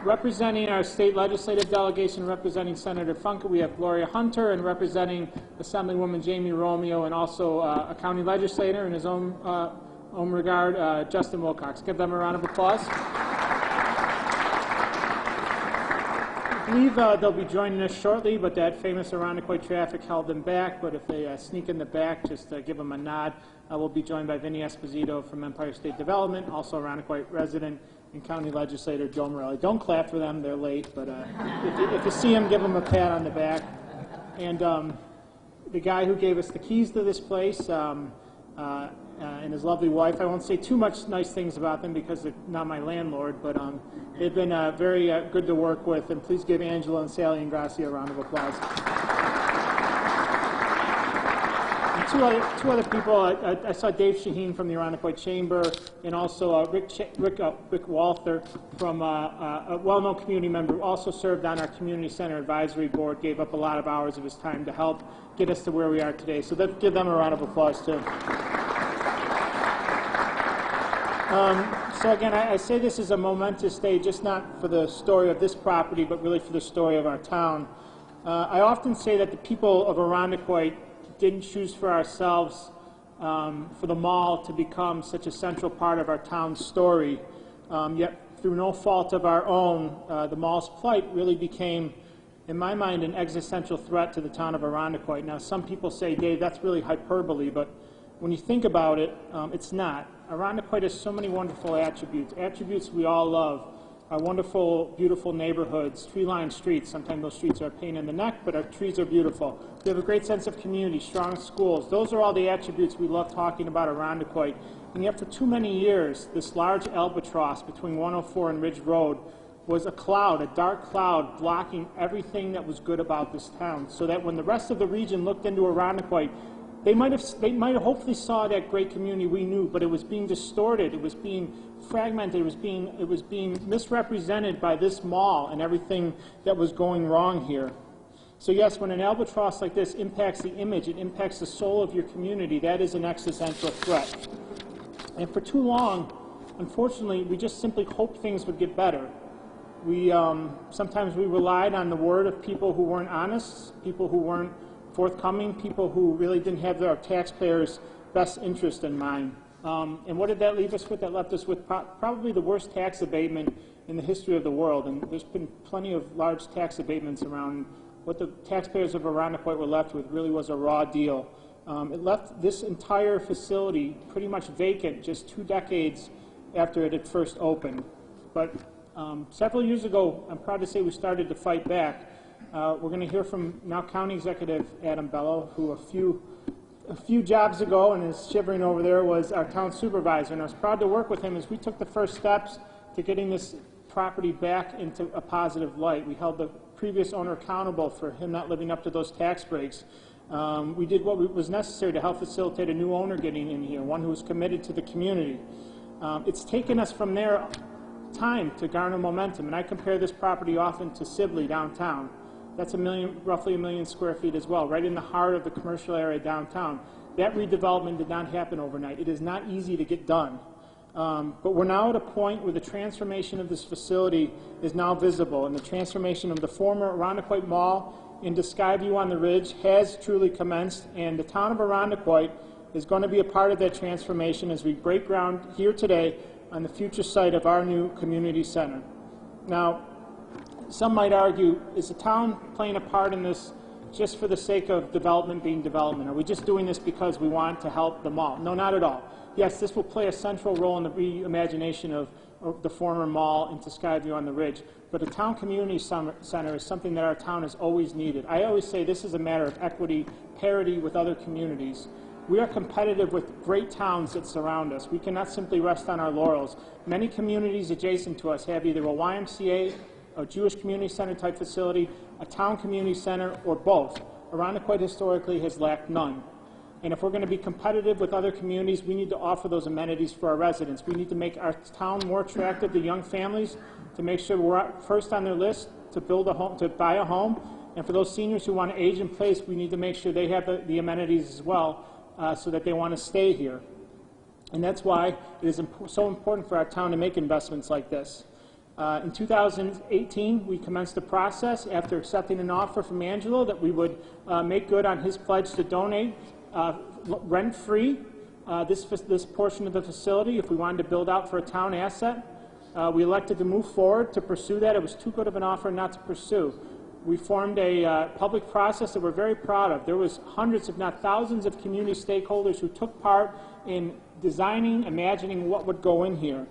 Representing our state legislative delegation, representing Senator Funke, we have Gloria Hunter, and representing Assemblywoman Jamie Romeo, and also a county legislator in his own regard, Justin Wilcox. Give them a round of applause. I believe they'll be joining us shortly, but that famous Irondequoit traffic held them back. But if they sneak in the back, just give them a nod. We'll be joined by Vinny Esposito from Empire State Development, also Irondequoit resident and County Legislator Joe Morelli. Don't clap for them, they're late, but if you see them, give them a pat on the back. And the guy who gave us the keys to this place and his lovely wife, I won't say too much nice things about them because they're not my landlord, but they've been very good to work with, and please give Angela and Sally and Gracia a round of applause. Two other people, I saw Dave Shaheen from the Irondequoit Chamber, and also Rick Walther from a well-known community member who also served on our Community Center Advisory Board, gave up a lot of hours of his time to help get us to where we are today. So give them a round of applause, too. So again, I say this is a momentous day, just not for the story of this property, but really for the story of our town. I often say that the people of Irondequoit didn't choose for ourselves for the mall to become such a central part of our town's story, yet through no fault of our own, the mall's plight really became, in my mind, an existential threat to the town of Irondequoit. Now, some people say, Dave, that's really hyperbole, but when you think about it, it's not. Irondequoit has so many wonderful attributes we all love. Our wonderful, beautiful neighborhoods, tree-lined streets. Sometimes those streets are a pain in the neck, but our trees are beautiful. We have a great sense of community, strong schools. Those are all the attributes we love talking about Irondequoit. And yet for too many years, this large albatross between 104 and Ridge Road was a cloud, a dark cloud, blocking everything that was good about this town, so that when the rest of the region looked into Irondequoit, they might have hopefully saw that great community we knew, but it was being distorted, it was being fragmented, it was being misrepresented by this mall and everything that was going wrong here. So yes, when an albatross like this impacts the image, it impacts the soul of your community, that is an existential threat. And for too long, unfortunately, we just simply hoped things would get better. Sometimes we relied on the word of people who weren't honest, people who weren't forthcoming, people who really didn't have our taxpayers' best interest in mind. And what did that leave us with? That left us with probably the worst tax abatement in the history of the world. And there's been plenty of large tax abatements around. What the taxpayers of Irondequoit were left with really was a raw deal. It left this entire facility pretty much vacant just 2 decades after it had first opened. But several years ago, I'm proud to say we started to fight back. We're going to hear from now County Executive Adam Bello, who a few jobs ago, and is shivering over there, was our town supervisor. And I was proud to work with him as we took the first steps to getting this property back into a positive light. We held the previous owner accountable for him not living up to those tax breaks. We did what was necessary to help facilitate a new owner getting in here, one who was committed to the community. It's taken us from there time to garner momentum, and I compare this property often to Sibley downtown. That's roughly a million square feet as well, right in the heart of the commercial area downtown. That redevelopment did not happen overnight. It is not easy to get done. But we're now at a point where the transformation of this facility is now visible, and the transformation of the former Irondequoit Mall into Skyview on the Ridge has truly commenced, and the town of Irondequoit is going to be a part of that transformation as we break ground here today on the future site of our new community center. Now, some might argue, is the town playing a part in this just for the sake of development being development? Are we just doing this because we want to help the mall? No, not at all. Yes, this will play a central role in the reimagination of the former mall into Skyview on the Ridge, but a town community center is something that our town has always needed. I always say this is a matter of equity, parity with other communities. We are competitive with great towns that surround us. We cannot simply rest on our laurels. Many communities adjacent to us have either a YMCA, a Jewish community center type facility, a town community center, or both. Irondequoit historically has lacked none. And if we're going to be competitive with other communities, we need to offer those amenities for our residents. We need to make our town more attractive to young families, to make sure we're first on their list to build a home, to buy a home. And for those seniors who want to age in place, we need to make sure they have the amenities as well, so that they want to stay here. And that's why it is so important for our town to make investments like this. In 2018, we commenced the process after accepting an offer from Angelo that we would make good on his pledge to donate rent-free this portion of the facility if we wanted to build out for a town asset. We elected to move forward to pursue that. It was too good of an offer not to pursue. We formed a public process that we're very proud of. There was hundreds, if not thousands, of community stakeholders who took part in designing, imagining what would go in here.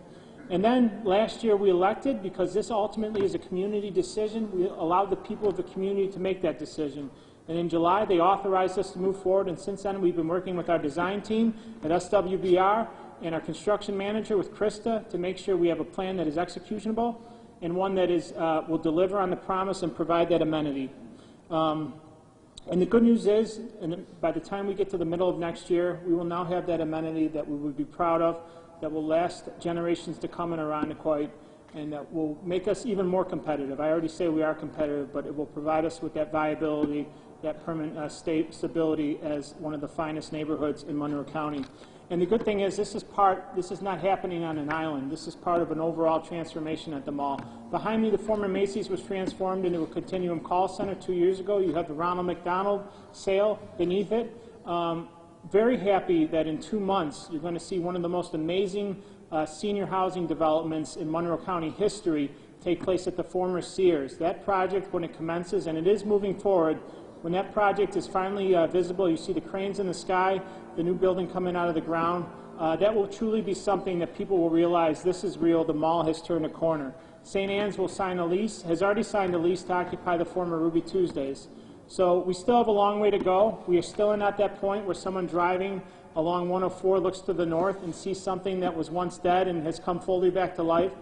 And then last year we elected, because this ultimately is a community decision, we allowed the people of the community to make that decision. And in July they authorized us to move forward, and since then we've been working with our design team at SWBR and our construction manager with Krista to make sure we have a plan that is executionable and one that is, will deliver on the promise and provide that amenity. And the good news is, and by the time we get to the middle of next year, we will now have that amenity that we would be proud of, that will last generations to come in Irondequoit, and that will make us even more competitive. I already say we are competitive, but it will provide us with that viability, that permanent stability as one of the finest neighborhoods in Monroe County. And the good thing is this is not happening on an island. This is part of an overall transformation at the mall. Behind me, the former Macy's was transformed into a Continuum call center 2 years ago. You have the Ronald McDonald sale beneath it. Very happy that in 2 months you're going to see one of the most amazing senior housing developments in Monroe County history take place at the former Sears. That project, when it commences, and it is moving forward, when that project is finally visible, you see the cranes in the sky, the new building coming out of the ground, that will truly be something that people will realize this is real, the mall has turned a corner. St. Anne's will sign a lease, has already signed a lease to occupy the former Ruby Tuesdays. So we still have a long way to go. We are still not at that point where someone driving along 104 looks to the north and sees something that was once dead and has come fully back to life.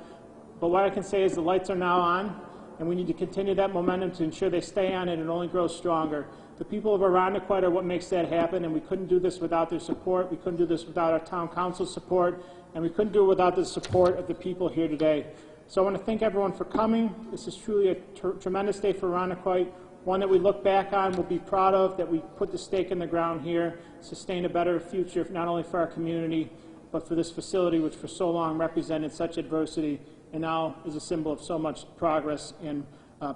But what I can say is the lights are now on, and we need to continue that momentum to ensure they stay on and it only grows stronger. The people of Irondequoit are what makes that happen, and we couldn't do this without their support. We couldn't do this without our town council's support, and we couldn't do it without the support of the people here today. So I want to thank everyone for coming. This is truly a tremendous day for Irondequoit, one that we look back on, we'll be proud of, that we put the stake in the ground here, sustain a better future not only for our community, but for this facility which for so long represented such adversity and now is a symbol of so much progress and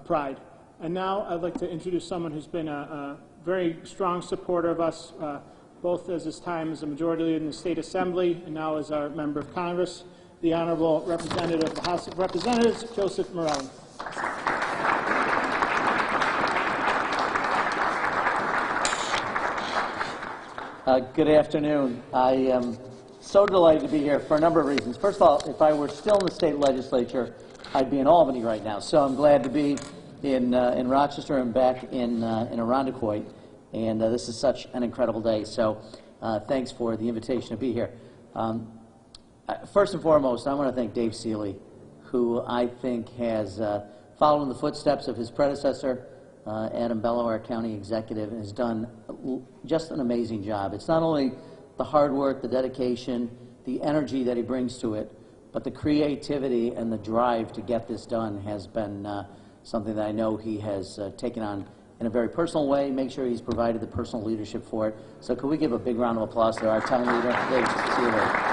pride. And now I'd like to introduce someone who's been a very strong supporter of us, both as his time as a majority leader in the State Assembly and now as our member of Congress, the Honorable Representative of the House of Representatives, Joseph Morelli. Good afternoon. I am so delighted to be here for a number of reasons. First of all, if I were still in the state legislature, I'd be in Albany right now. So I'm glad to be in Rochester and back in Irondequoit. And this is such an incredible day. So thanks for the invitation to be here. First and foremost, I want to thank Dave Seeley, who I think has followed in the footsteps of his predecessor, Adam Bello, our county executive, and has done just an amazing job. It's not only the hard work, the dedication, the energy that he brings to it, but the creativity and the drive to get this done has been something that I know he has taken on in a very personal way, make sure he's provided the personal leadership for it. So could we give a big round of applause to our town leader, Dave Seeley.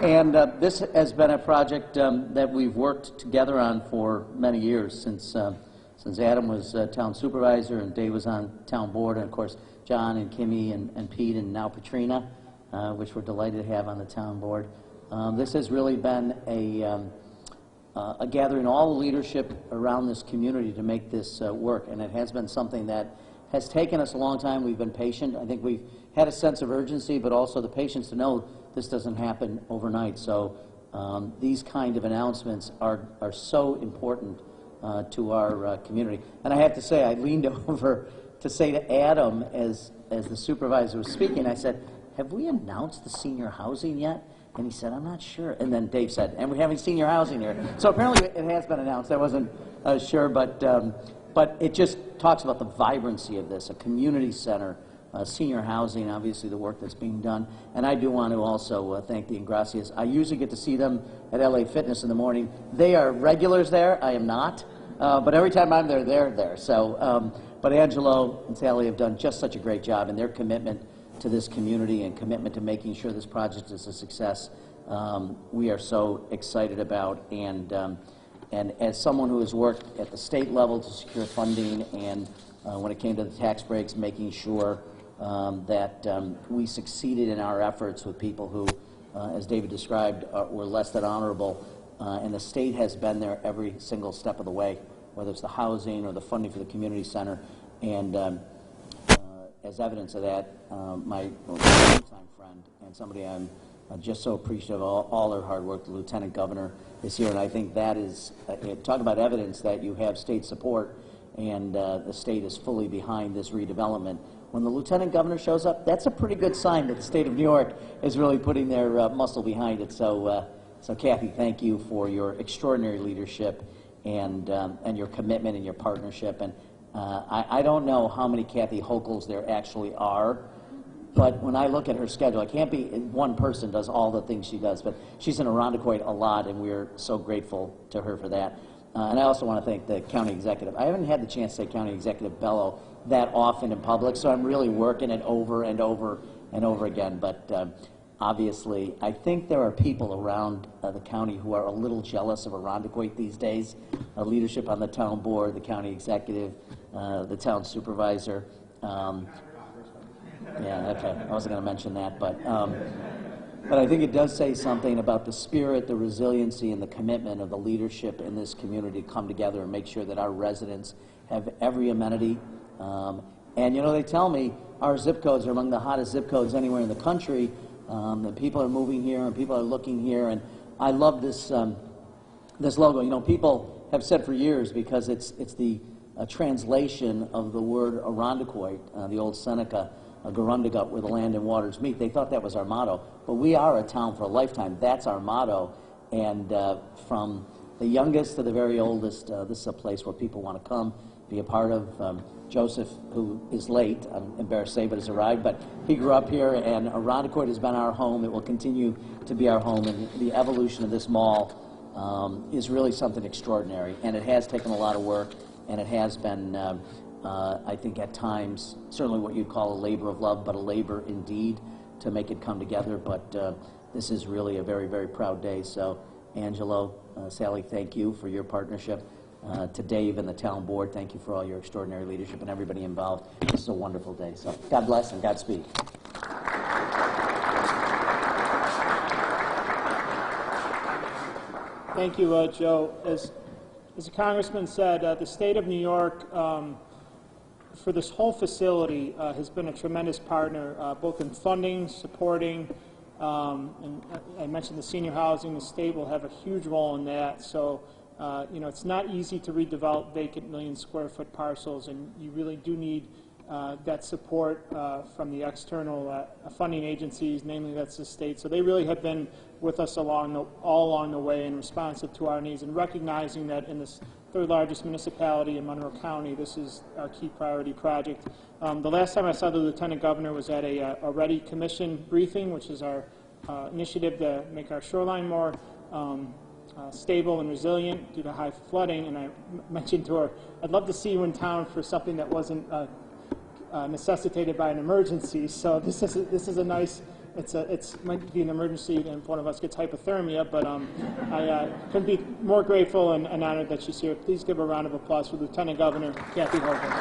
And this has been a project that we've worked together on for many years, since Adam was town supervisor and Dave was on town board, and of course John and Kimmy and Pete and now Katrina, which we're delighted to have on the town board. This has really been a gathering all the leadership around this community to make this work, and it has been something that has taken us a long time. We've been patient. I think we've had a sense of urgency, but also the patience to know this doesn't happen overnight. So these kind of announcements are so important to our community. And I have to say, I leaned over to say to Adam as the supervisor was speaking, I said, have we announced the senior housing yet? And he said, I'm not sure. And then Dave said, and we're having senior housing here. So apparently it has been announced. I wasn't sure, but it just talks about the vibrancy of this, a community center, senior housing, obviously the work that's being done. And I do want to also thank the Ingracias. I usually get to see them at LA Fitness in the morning. They are regulars there. I am not. But every time I'm there, they're there. So, but Angelo and Sally have done just such a great job in their commitment to this community and commitment to making sure this project is a success. we are so excited about. And as someone who has worked at the state level to secure funding, and when it came to the tax breaks, making sure that we succeeded in our efforts with people who, as David described, were less than honorable, and the state has been there every single step of the way, whether it's the housing or the funding for the community center. And as evidence of that, my longtime friend and somebody I'm just so appreciative of all her hard work, the Lieutenant Governor is here, and I think that is, talk about evidence that you have state support, and the state is fully behind this redevelopment. When the Lieutenant Governor shows up, that's a pretty good sign that the state of New York is really putting their muscle behind it. So, so Kathy, thank you for your extraordinary leadership and your commitment and your partnership. And I don't know how many Kathy Hokels there actually are, but when I look at her schedule, it can't be one person does all the things she does, but she's in Irondequoit a lot, and we're so grateful to her for that. And I also want to thank the county executive. I haven't had the chance to say County Executive Bello that often in public, so I'm really working it over and over and over again. But obviously, I think there are people around the county who are a little jealous of Irondequoit these days. Leadership on the town board, the county executive, the town supervisor. Yeah, okay. I wasn't going to mention that, but I think it does say something about the spirit, the resiliency, and the commitment of the leadership in this community to come together and make sure that our residents have every amenity. And you know, they tell me our zip codes are among the hottest zip codes anywhere in the country. And people are moving here, and people are looking here, and I love this this logo. You know, people have said for years, because it's the translation of the word Irondequoit, the old Seneca, Garundagut, where the land and waters meet. They thought that was our motto, but we are a town for a lifetime. That's our motto, and from the youngest to the very oldest, this is a place where people want to come, be a part of. Joseph, who is late, I'm embarrassed to say, but has arrived, but he grew up here, and Irondequoit has been our home. It will continue to be our home, and the evolution of this mall is really something extraordinary, and it has taken a lot of work, and it has been, I think at times, certainly what you'd call a labor of love, but a labor indeed to make it come together. But this is really a very, very proud day. So Angelo, Sally, thank you for your partnership. To Dave and the town board, thank you for all your extraordinary leadership and everybody involved. This is a wonderful day. So God bless and Godspeed. Thank you, Joe. As the Congressman said, the state of New York, for this whole facility, has been a tremendous partner, both in funding, supporting, and I mentioned the senior housing. The state will have a huge role in that. So. You know, it's not easy to redevelop vacant million-square-foot parcels, and you really do need that support from the external funding agencies, namely that's the state. So they really have been with us all along the way and responsive to our needs, and recognizing that in this third largest municipality in Monroe County, this is our key priority project. The last time I saw the Lieutenant Governor was at a READY Commission briefing, which is our initiative to make our shoreline more stable and resilient due to high flooding, and I mentioned to her, I'd love to see you in town for something that wasn't necessitated by an emergency. So this is a nice. It might be an emergency if one of us gets hypothermia, but I couldn't be more grateful and honored that she's here. Please give a round of applause for Lieutenant Governor Kathy Hogan.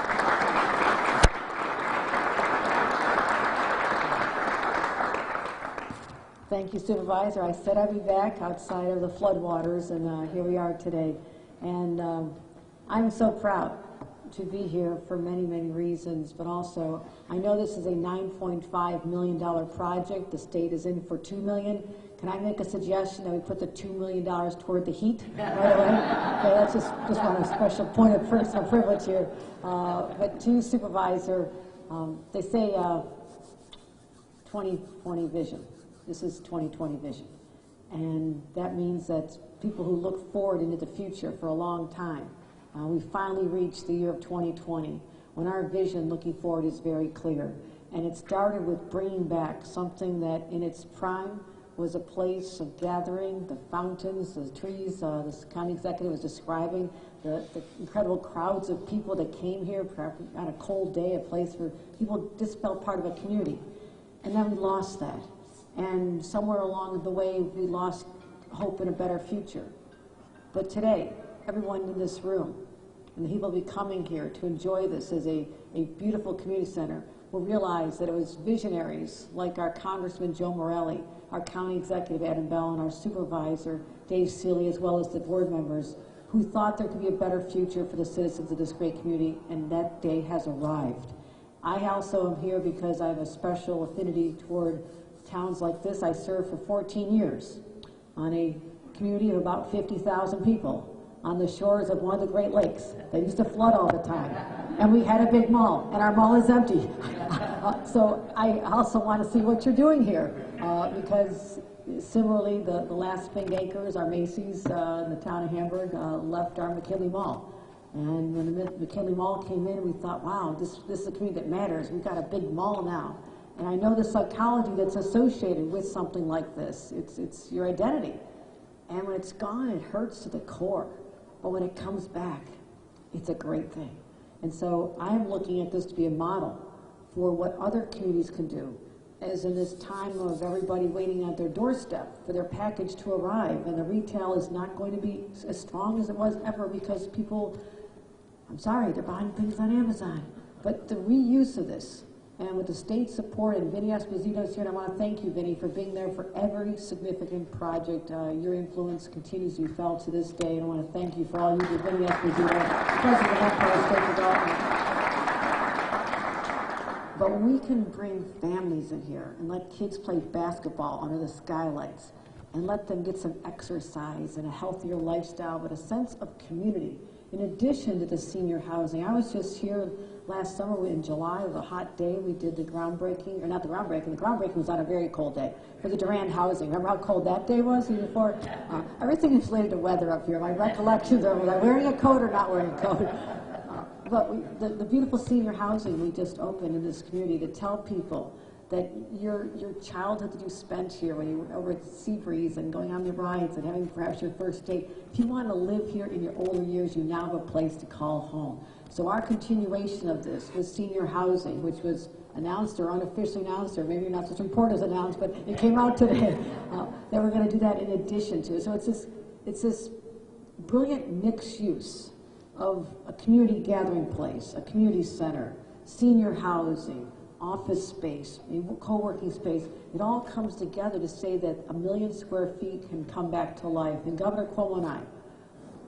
Thank you, Supervisor. I said I'd be back outside of the floodwaters, and here we are today. And I'm so proud to be here for many, many reasons, but also I know this is a $9.5 million project. The state is in for $2 million. Can I make a suggestion that we put the $2 million toward the heat right away? Okay, that's just one a special point of personal privilege here. But to Supervisor, they say 2020 vision. This is 2020 vision. And that means that people who look forward into the future for a long time, we finally reached the year of 2020, when our vision looking forward is very clear. And it started with bringing back something that in its prime was a place of gathering, the fountains, the trees, this county executive was describing the incredible crowds of people that came here on a cold day, a place where people just felt part of a community. And then we lost that. And somewhere along the way, we lost hope in a better future. But today, everyone in this room, and the people will be coming here to enjoy this as a beautiful community center, will realize that it was visionaries like our Congressman Joe Morelli, our County Executive Adam Bell, and our Supervisor Dave Seeley, as well as the board members, who thought there could be a better future for the citizens of this great community, and that day has arrived. I also am here because I have a special affinity toward towns like this. I served for 14 years on a community of about 50,000 people on the shores of one of the Great Lakes that used to flood all the time. And we had a big mall, and our mall is empty. So I also want to see what you're doing here, because similarly, the last Spink Acres, our Macy's in the town of Hamburg, left our McKinley Mall. And when the McKinley Mall came in, we thought, wow, this is a community that matters. We've got a big mall now. And I know the psychology that's associated with something like this. It's your identity. And when it's gone, it hurts to the core. But when it comes back, it's a great thing. And so I'm looking at this to be a model for what other communities can do, as in this time of everybody waiting at their doorstep for their package to arrive, and the retail is not going to be as strong as it was ever because people, I'm sorry, they're buying things on Amazon. But the reuse of this, and with the state support, and Vinny Esposito is here, and I want to thank you, Vinny, for being there for every significant project. Your influence continues to be felt to this day, and I want to thank you for all you do. Vinny Esposito, President of Empire State Development. But when we can bring families in here and let kids play basketball under the skylights and let them get some exercise and a healthier lifestyle, but a sense of community, in addition to the senior housing. I was just here last summer in July. It was a hot day. We did the groundbreaking, or not the groundbreaking was on a very cold day for the Durand housing. Remember how cold that day was before? Everything is related to weather up here. My recollections are, was I wearing a coat or not wearing a coat? But the beautiful senior housing we just opened in this community to tell people that your childhood that you spent here when you were over at Seabreeze and going on the rides and having perhaps your first date, if you want to live here in your older years, you now have a place to call home. So our continuation of this with senior housing, which was announced or unofficially announced, or maybe not such reporters announced, but it came out today, that we're going to do that in addition to. So it's this brilliant mixed use of a community gathering place, a community center, senior housing, office space, co-working space. It all comes together to say that 1 million square feet can come back to life. And Governor Cuomo and I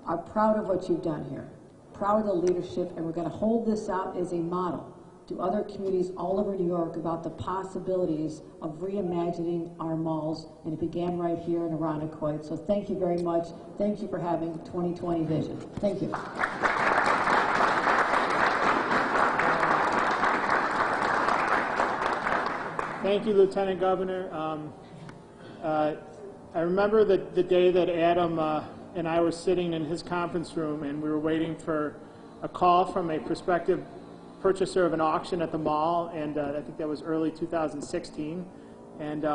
are proud of what you've done here, proud of the leadership, and we're going to hold this out as a model to other communities all over New York about the possibilities of reimagining our malls, and it began right here in Irondequoit. So thank you very much. Thank you for having 2020 vision. Thank you. Thank you, Lieutenant Governor. I remember the day that Adam and I were sitting in his conference room and we were waiting for a call from a prospective purchaser of an auction at the mall, and I think that was early 2016. And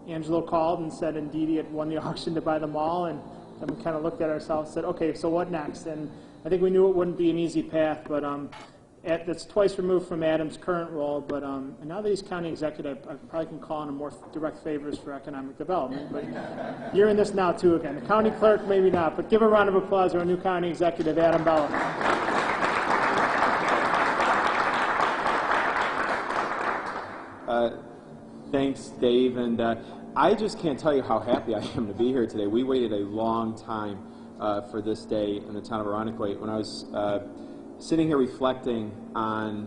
Angelo called and said indeed he had won the auction to buy the mall, and then we kind of looked at ourselves and said, okay, so what next? And I think we knew it wouldn't be an easy path, but that's twice removed from Adam's current role, but now that he's county executive, I probably can call on him more direct favors for economic development. But you're in this now too again. The county clerk, maybe not, but give a round of applause to our new county executive, Adam Bella. Thanks, Dave, and I just can't tell you how happy I am to be here today. We waited a long time for this day in the town of Irondequoit. When I was sitting here reflecting on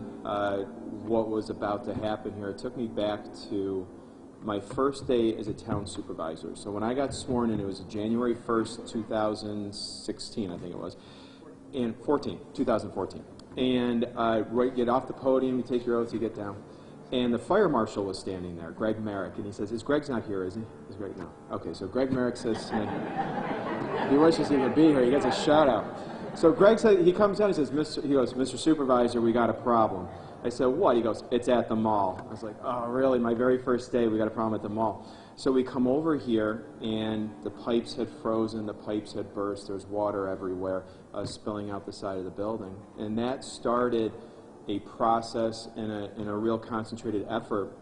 what was about to happen here, it took me back to my first day as a town supervisor. So when I got sworn in, it was January 1st, 2016, I think it was, and 2014. And right, get off the podium, you take your oath, you get down. And the fire marshal was standing there, Greg Merrick, and he says, Greg's not here, is he? Is Greg? No. Okay, so Greg Merrick says to me, he wishes he could be here, he gets a shout out. So Greg said, he comes down, he says, Mr. Supervisor, we got a problem. I said, what? He goes, it's at the mall. I was like, oh, really? My very first day, we got a problem at the mall. So we come over here, and the pipes had frozen, the pipes had burst, there's water everywhere, spilling out the side of the building. And that started a process and a real concentrated effort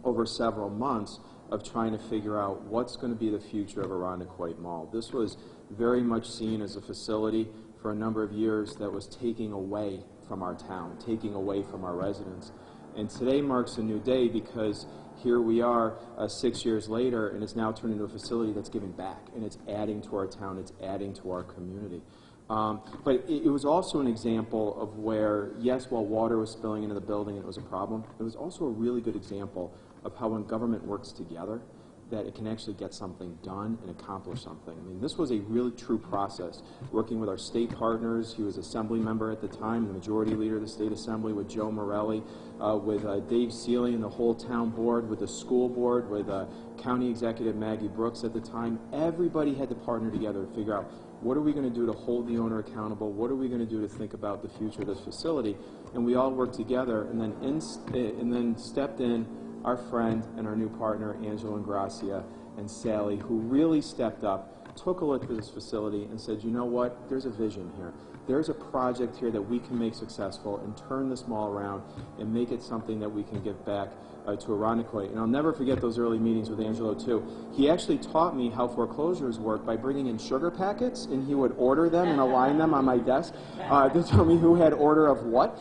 over several months of trying to figure out what's going to be the future of Irondequoit Mall. This was very much seen as a facility for a number of years that was taking away from our town, taking away from our residents. And today marks a new day because here we are 6 years later, and it's now turned into a facility that's giving back, and it's adding to our town, it's adding to our community. But it was also an example of where, yes, while water was spilling into the building and it was a problem, it was also a really good example of how when government works together, that it can actually get something done and accomplish something. I mean, this was a really true process, working with our state partners. He was assembly member at the time, the majority leader of the state assembly, with Joe Morelli, with Dave Seeley and the whole town board, with the school board, with county executive Maggie Brooks at the time. Everybody had to partner together to figure out what are we going to do to hold the owner accountable, what are we going to do to think about the future of this facility, and we all worked together, and then stepped in our friend and our new partner, Angelo Ingracia and Sally, who really stepped up, took a look at this facility and said, you know what, there's a vision here. There's a project here that we can make successful and turn this mall around and make it something that we can give back to Irondequoit. And I'll never forget those early meetings with Angelo, too. He actually taught me how foreclosures work by bringing in sugar packets, and he would order them and align them on my desk to tell me who had order of what.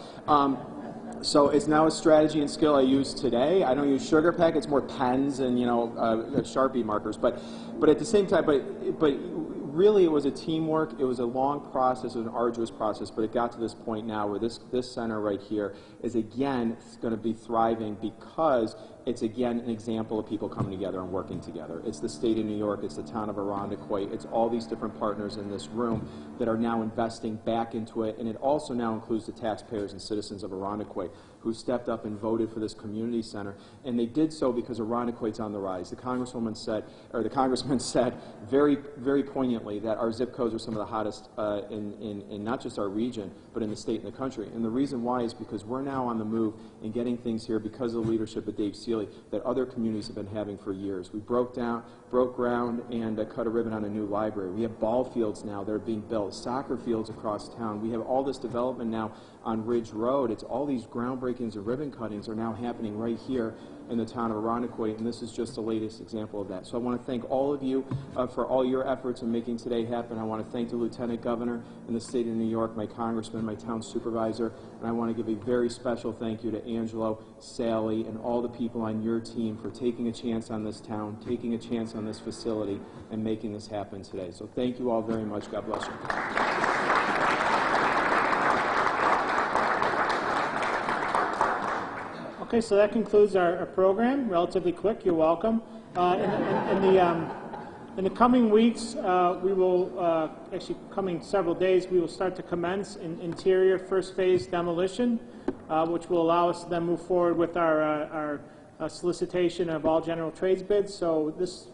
So it's now a strategy and skill I use today. I don't use sugar packets, more pens and Sharpie markers. But at the same time, but really it was a teamwork. It was a long process, it was an arduous process. But it got to this point now where this center right here is again going to be thriving because it's again an example of people coming together and working together. It's the state of New York, it's the town of Irondequoit, it's all these different partners in this room that are now investing back into it, and it also now includes the taxpayers and citizens of Irondequoit who stepped up and voted for this community center, and they did so because Irondequoit's on the rise. The congressman said very, very poignantly that our zip codes are some of the hottest in not just our region, but in the state and the country. And the reason why is because we're now on the move and getting things here because of the leadership of Dave Seeley that other communities have been having for years. We broke ground and cut a ribbon on a new library. We have ball fields now that are being built, soccer fields across town. We have all this development now on Ridge Road. It's all these groundbreakings and ribbon cuttings are now happening right here in the town of Irondequoit, and this is just the latest example of that. So I want to thank all of you for all your efforts in making today happen. I want to thank the Lieutenant Governor in the state of New York, my congressman, my town supervisor, and I want to give a very special thank you to Angelo, Sally, and all the people on your team for taking a chance on this town, taking a chance on this facility, and making this happen today. So thank you all very much. God bless you. Okay, so that concludes our program. Relatively quick. You're welcome. In the coming weeks, we will actually coming several days. We will start to commence interior first phase demolition, which will allow us to then move forward with our solicitation of all general trades bids. So this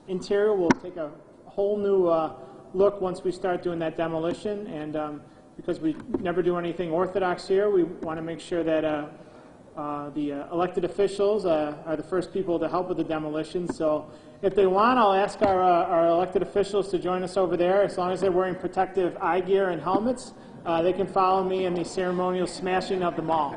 interior will take a whole new look once we start doing that demolition. And because we never do anything orthodox here, we want to make sure that the elected officials are the first people to help with the demolition. So if they want, I'll ask our elected officials to join us over there. As long as they're wearing protective eye gear and helmets, they can follow me in the ceremonial smashing of the mall.